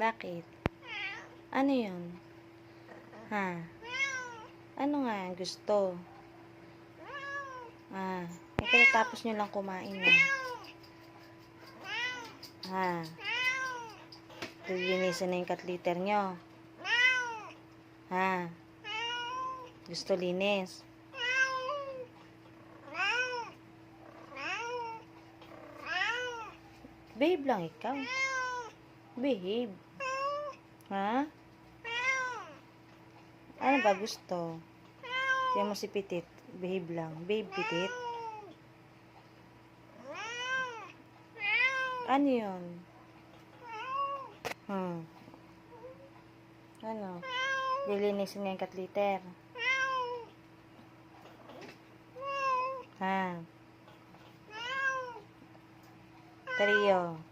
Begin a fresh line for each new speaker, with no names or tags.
Bakit? Ano yun? Ha? Ano nga gusto? Pagkatapos nyo lang kumain na. Lilinisin na yung cat litter nyo. Gusto linis? Behave lang ikaw. Behave. Ano ba gusto? Tiyan mo si Pitit. Behave lang. Behave, Pitit. Ano yun? Ano? Lilinisin nga yung cat litter. Trio.